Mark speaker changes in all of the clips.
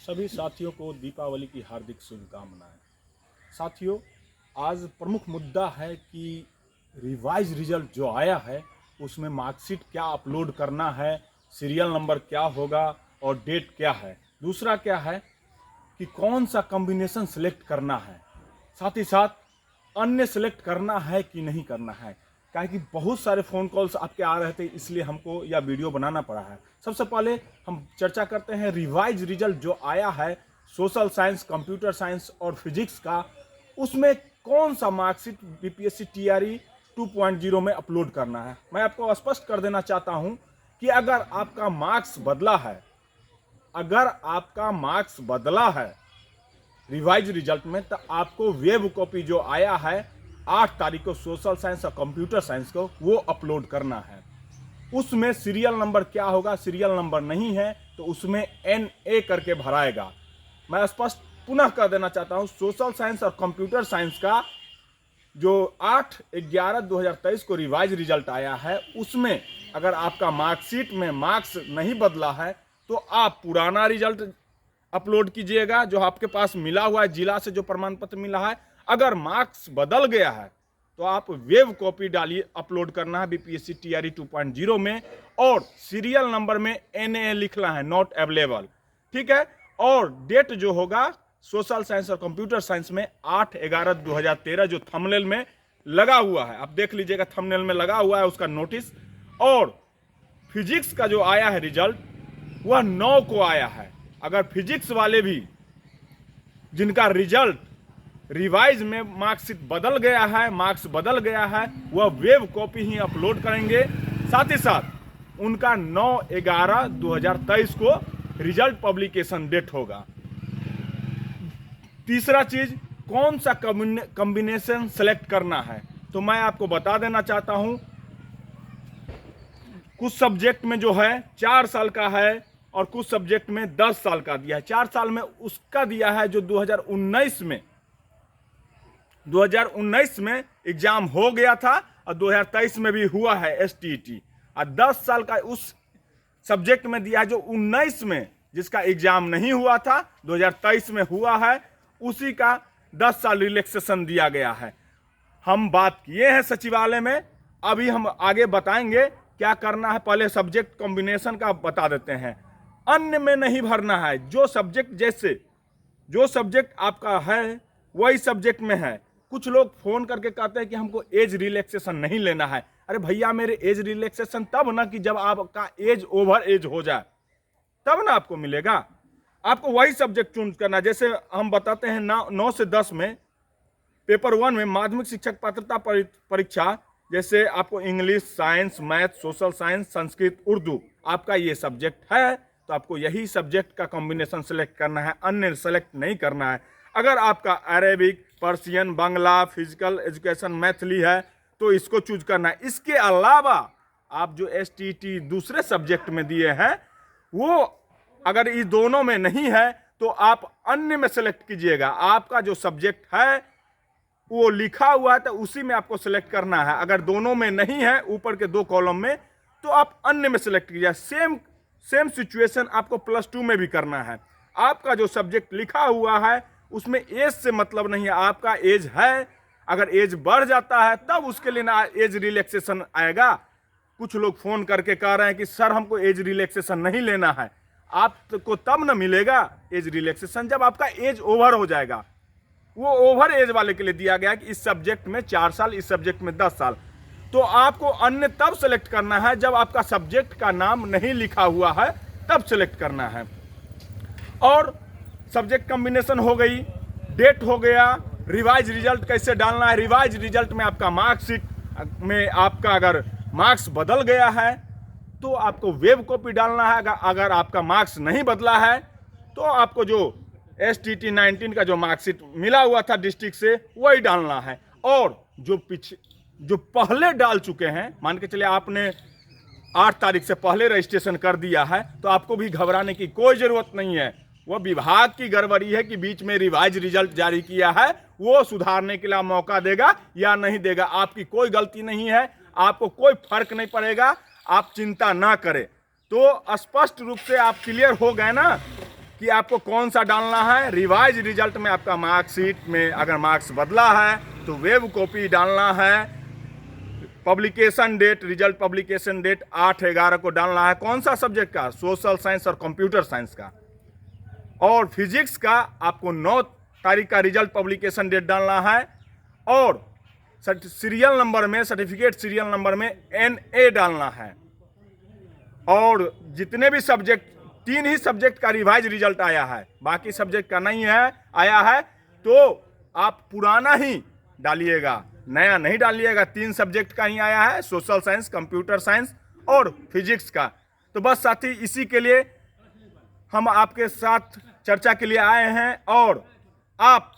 Speaker 1: सभी साथियों को दीपावली की हार्दिक शुभकामनाएं। साथियों, आज प्रमुख मुद्दा है कि रिवाइज रिजल्ट जो आया है उसमें मार्कशीट क्या अपलोड करना है, सीरियल नंबर क्या होगा और डेट क्या है। दूसरा क्या है कि कौन सा कॉम्बिनेशन सेलेक्ट करना है, साथ ही साथ अन्य सेलेक्ट करना है कि नहीं करना है। क्या कि बहुत सारे फ़ोन कॉल्स आपके आ रहे थे, इसलिए हमको यह वीडियो बनाना पड़ा है। सबसे पहले हम चर्चा करते हैं रिवाइज रिजल्ट जो आया है सोशल साइंस, कंप्यूटर साइंस और फिजिक्स का, उसमें कौन सा मार्कशीट बीपीएससी टीआरई 2.0 में अपलोड करना है। मैं आपको स्पष्ट कर देना चाहता हूं कि अगर आपका मार्क्स बदला है रिवाइज रिजल्ट में, तो आपको वेब कॉपी जो आया है 8 तारीख को सोशल साइंस और कंप्यूटर साइंस को, वो अपलोड करना है। उसमें सीरियल नंबर क्या होगा, सीरियल नंबर नहीं है तो उसमें NA करके भराएगा। मैं स्पष्ट पुनः कर देना चाहता हूं, सोशल साइंस और कंप्यूटर साइंस का जो 8/11/2023 को रिवाइज रिजल्ट आया है, उसमें अगर आपका मार्कशीट में मार्क्स नहीं बदला है तो आप पुराना रिजल्ट अपलोड कीजिएगा जो आपके पास मिला हुआ है, जिला से जो प्रमाण पत्र मिला है। अगर मार्क्स बदल गया है तो आप वेब कॉपी डालिए, अपलोड करना है बीपीएससी टीआरई 2.0 में, और सीरियल नंबर में NA लिखना है, नॉट अवेलेबल। ठीक है। और डेट जो होगा सोशल साइंस और कंप्यूटर साइंस में 8/11/2013 जो थंबनेल में लगा हुआ है, आप देख लीजिएगा, थंबनेल में लगा हुआ है उसका नोटिस। और फिजिक्स का जो आया है रिजल्ट वह 9 को आया है। अगर फिजिक्स वाले भी जिनका रिजल्ट रिवाइज में मार्कशीट बदल गया है, मार्क्स बदल गया है, वह वेब कॉपी ही अपलोड करेंगे। साथ ही साथ उनका 9/11/2023 को रिजल्ट पब्लिकेशन डेट होगा। तीसरा चीज, कौन सा कॉम्बिनेशन सेलेक्ट करना है, तो मैं आपको बता देना चाहता हूं। कुछ सब्जेक्ट में जो है 4 साल का है और कुछ सब्जेक्ट में 10 साल का दिया है। 4 साल में उसका दिया है जो 2019 में एग्जाम हो गया था और 2023 में भी हुआ है STET। और 10 साल का उस सब्जेक्ट में दिया है जो 19 में जिसका एग्जाम नहीं हुआ था, 2023 में हुआ है, उसी का 10 साल रिलैक्सेशन दिया गया है। हम बात किए हैं सचिवालय में, अभी हम आगे बताएंगे क्या करना है। पहले सब्जेक्ट कॉम्बिनेशन का बता देते हैं। अन्य में नहीं भरना है, जो सब्जेक्ट आपका है वही सब्जेक्ट में है। कुछ लोग फोन करके कहते हैं कि हमको एज रिलैक्सेशन नहीं लेना है। अरे भैया, मेरे एज रिलैक्सेशन तब ना कि जब आपका एज ओवर एज हो जाए, तब ना आपको मिलेगा। आपको वही सब्जेक्ट चूज करना। जैसे हम बताते हैं 9 से 10 में पेपर 1 में माध्यमिक शिक्षक पात्रता परीक्षा, जैसे आपको English, science, math, social science, Sanskrit, Urdu, आपका ये सब्जेक्ट है तो आपको यही सब्जेक्ट का कॉम्बिनेशन सेलेक्ट करना है, अन्य सेलेक्ट नहीं करना है। अगर आपका Arabic, Persian, Bangla, physical education, Maithili है तो इसको चूज करना है। इसके अलावा आप जो STET दूसरे सब्जेक्ट में दिए हैं, वो अगर इस दोनों में नहीं है तो आप अन्य में सेलेक्ट कीजिएगा। आपका जो सब्जेक्ट है वो लिखा हुआ है तो उसी में आपको सेलेक्ट करना है। अगर दोनों में नहीं है, ऊपर के 2 कॉलम में, तो आप अन्य में सेलेक्ट कीजिए। सेम सिचुएशन आपको +2 में भी करना है। आपका जो सब्जेक्ट लिखा हुआ है उसमें एज से मतलब नहीं है, आपका एज है। अगर एज बढ़ जाता है तब उसके लिए ना एज रिलैक्सेशन आएगा। कुछ लोग फोन करके कह रहे हैं कि सर हमको एज रिलैक्सेशन नहीं लेना है। आपको तब ना मिलेगा एज रिलैक्सेशन जब आपका एज ओवर हो जाएगा। वो ओवर एज वाले के लिए दिया गया कि इस सब्जेक्ट में 4 साल, इस सब्जेक्ट में 10 साल। तो आपको अन्य तब सेलेक्ट करना है जब आपका सब्जेक्ट का नाम नहीं लिखा हुआ है, तब सेलेक्ट करना है। और सब्जेक्ट कॉम्बिनेशन हो गई, डेट हो गया, रिवाइज रिजल्ट कैसे डालना है। रिवाइज रिजल्ट में आपका मार्कशीट में आपका अगर मार्क्स बदल गया है तो आपको वेब कॉपी डालना है। अगर आपका मार्क्स नहीं बदला है तो आपको जो STET 19 का जो मार्कशीट मिला हुआ था डिस्ट्रिक्ट से, वही डालना है। और जो पहले डाल चुके हैं, मान के चलिए आपने 8 तारीख से पहले रजिस्ट्रेशन कर दिया है, तो आपको भी घबराने की कोई ज़रूरत नहीं है। वह विभाग की गड़बड़ी है कि बीच में रिवाइज रिजल्ट जारी किया है, वो सुधारने के लिए मौका देगा या नहीं देगा। आपकी कोई गलती नहीं है, आपको कोई फर्क नहीं पड़ेगा, आप चिंता ना करें। तो स्पष्ट रूप से आप क्लियर हो गए ना कि आपको कौन सा डालना है। रिवाइज रिजल्ट में आपका मार्कशीट में अगर मार्क्स बदला है तो वेब कॉपी डालना है। Publication date, result publication date 8/11 को डालना है। कौन सा सब्जेक्ट का? सोशल साइंस और कंप्यूटर साइंस का। और फिजिक्स का आपको 9 तारीख का रिजल्ट पब्लिकेशन डेट डालना है। और सीरियल नंबर में, सर्टिफिकेट सीरियल नंबर में NA डालना है। और जितने भी सब्जेक्ट, 3 ही सब्जेक्ट का रिवाइज रिजल्ट आया है, बाकी सब्जेक्ट का नहीं है आया है, तो आप पुराना ही डालिएगा, नया नहीं डालिएगा। 3 सब्जेक्ट का ही आया है, सोशल साइंस, कंप्यूटर साइंस और फिजिक्स का। तो बस साथी, इसी के लिए हम आपके साथ चर्चा के लिए आए हैं। और आप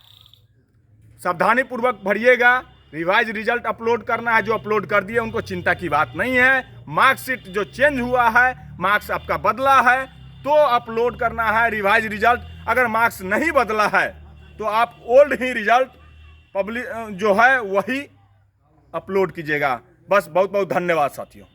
Speaker 1: सावधानी पूर्वक भरिएगा। रिवाइज रिजल्ट अपलोड करना है, जो अपलोड कर दिए उनको चिंता की बात नहीं है। मार्कशीट जो चेंज हुआ है, मार्क्स आपका बदला है, तो अपलोड करना है रिवाइज रिजल्ट। अगर मार्क्स नहीं बदला है तो आप ओल्ड ही रिजल्ट पब्लिक जो है वही अपलोड कीजिएगा। बस बहुत बहुत धन्यवाद साथियों।